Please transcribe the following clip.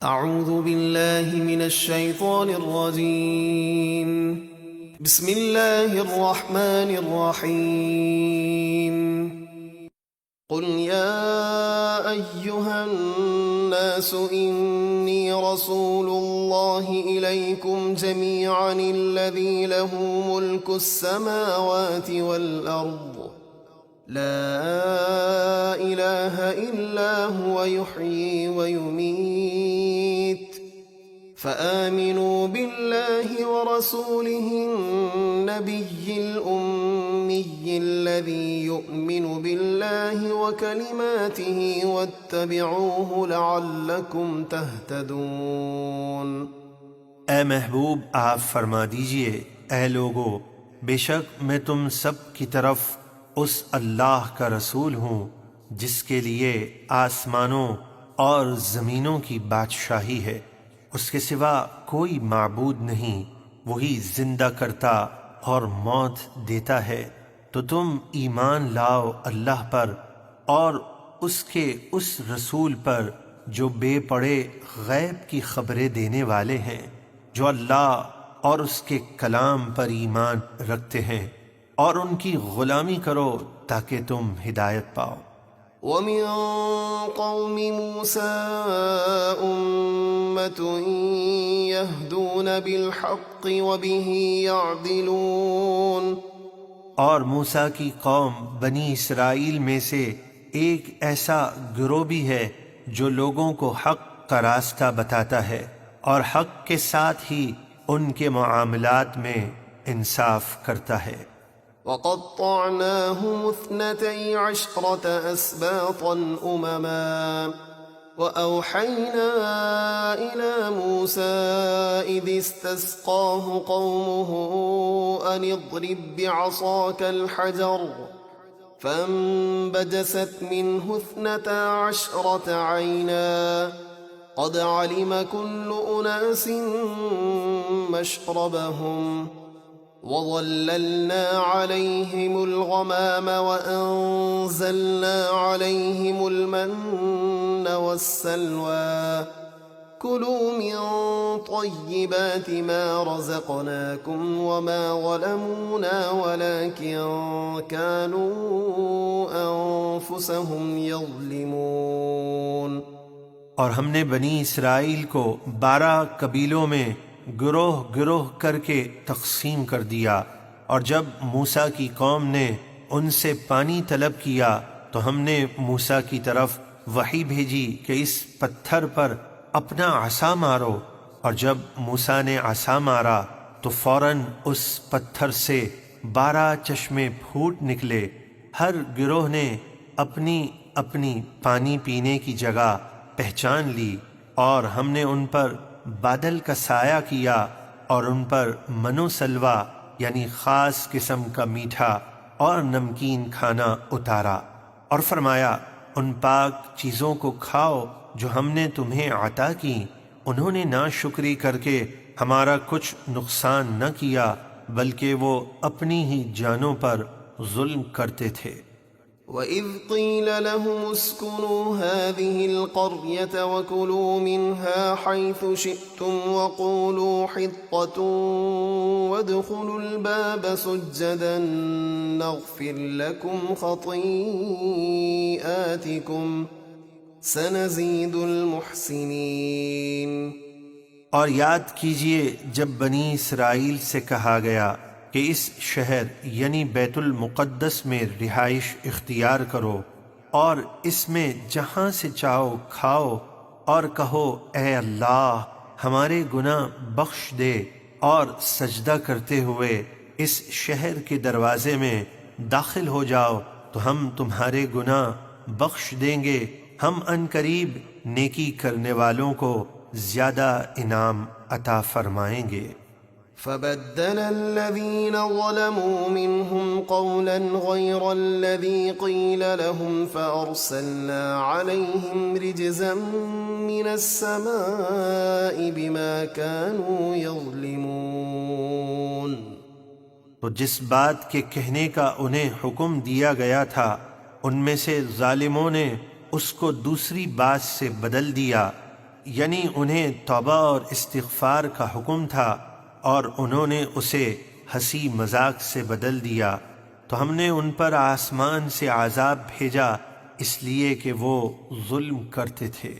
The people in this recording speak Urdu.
اعوذ باللہ من الشیطان الرجیم بسم اللہ الرحمن الرحیم قل یا ایہا الناس انی رسول اللہ الیکم جمیعا الذی لہ ملک السماوات والارض لا الہ الا هو یحیی ویمیت فآمنوا بالله ورسوله النبي الأمي الذي يؤمن بالله وكلماته واتبعوه لعلكم تهتدون۔ اے محبوب آپ فرما دیجئے، اے لوگو، بے شک میں تم سب کی طرف اس اللہ کا رسول ہوں جس کے لیے آسمانوں اور زمینوں کی بادشاہی ہے، اس کے سوا کوئی معبود نہیں، وہی زندہ کرتا اور موت دیتا ہے، تو تم ایمان لاؤ اللہ پر اور اس کے اس رسول پر جو بے پڑے غیب کی خبریں دینے والے ہیں، جو اللہ اور اس کے کلام پر ایمان رکھتے ہیں، اور ان کی غلامی کرو تاکہ تم ہدایت پاؤ۔ وَمِن قَوْمِ مُوسَىٰ أُمَّةٌ يَهْدُونَ بِالْحَقِّ وَبِهِ يَعْدِلُونَ، اور موسیٰ کی قوم بنی اسرائیل میں سے ایک ایسا گروہ بھی ہے جو لوگوں کو حق کا راستہ بتاتا ہے اور حق کے ساتھ ہی ان کے معاملات میں انصاف کرتا ہے۔ وَقَطَّعْنَاهُمُ اثْنَتَيْ عَشْرَةَ أَسْبَاطًا أُمَمًا وَأَوْحَيْنَا إِلَى مُوسَىٰ إِذِ اسْتَسْقَاهُ قَوْمُهُ أَنِ اضْرِب بِّعَصَاكَ الْحَجَرَ فَانبَجَسَتْ مِنْهُ اثْنَتَا عَشْرَةَ عَيْنًا قَدْ عَلِمَ كُلُّ أُنَاسٍ مَّشْرَبَهُمْ وَظَلَّلْنَا عَلَيْهِمُ الْغَمَامَ وَأَنزَلْنَا عَلَيْهِمُ الْمَنَّ وَالسَّلْوَىٰ كُلُوا مِن طَيِّبَاتِ مَا رَزَقْنَاكُمْ وَمَا ظَلَمُونَا وَلَٰكِن كَانُوا أَنفُسَهُمْ يَظْلِمُونَ۔ اور ہم نے بنی اسرائیل کو 12 قبیلوں میں گروہ گروہ کر کے تقسیم کر دیا، اور جب موسیٰ کی قوم نے ان سے پانی طلب کیا تو ہم نے موسیٰ کی طرف وحی بھیجی کہ اس پتھر پر اپنا عصا مارو، اور جب موسیٰ نے عصا مارا تو فوراً اس پتھر سے 12 چشمے پھوٹ نکلے، ہر گروہ نے اپنی اپنی پانی پینے کی جگہ پہچان لی، اور ہم نے ان پر بادل کا سایہ کیا اور ان پر من و سلوہ یعنی خاص قسم کا میٹھا اور نمکین کھانا اتارا، اور فرمایا ان پاک چیزوں کو کھاؤ جو ہم نے تمہیں عطا کی۔ انہوں نے ناشکری کر کے ہمارا کچھ نقصان نہ کیا بلکہ وہ اپنی ہی جانوں پر ظلم کرتے تھے۔ وَإِذْ قِيلَ لَهُمُ اسْكُنُوا هَٰذِهِ الْقَرْيَةَ وَكُلُوا مِنْهَا حَيْثُ شِئْتُمْ وَقُولُوا حِطَّةٌ وَادْخُلُوا الْبَابَ سُجَّدًا نَّغْفِرْ لَكُمْ خَطِيئَاتِكُمْ سَنَزِيدُ الْمُحْسِنِينَ۔ اور یاد کیجئے جب بنی اسرائیل سے کہا گیا کہ اس شہر یعنی بیت المقدس میں رہائش اختیار کرو اور اس میں جہاں سے چاہو کھاؤ، اور کہو اے اللہ ہمارے گناہ بخش دے، اور سجدہ کرتے ہوئے اس شہر کے دروازے میں داخل ہو جاؤ تو ہم تمہارے گناہ بخش دیں گے، ہم عنقریب نیکی کرنے والوں کو زیادہ انعام عطا فرمائیں گے۔ فَبَدَّلَ الَّذِينَ ظَلَمُوا مِنْهُمْ قَوْلًا غَيْرَ الَّذِي قِيلَ لَهُمْ فَأَرْسَلْنَا عَلَيْهِمْ رِجْزًا مِّنَ السَّمَاءِ بِمَا كَانُوا يَظْلِمُونَ۔ تو جس بات کے کہنے کا انہیں حکم دیا گیا تھا ان میں سے ظالموں نے اس کو دوسری بات سے بدل دیا، یعنی انہیں توبہ اور استغفار کا حکم تھا اور انہوں نے اسے ہنسی مذاق سے بدل دیا، تو ہم نے ان پر آسمان سے عذاب بھیجا اس لیے کہ وہ ظلم کرتے تھے۔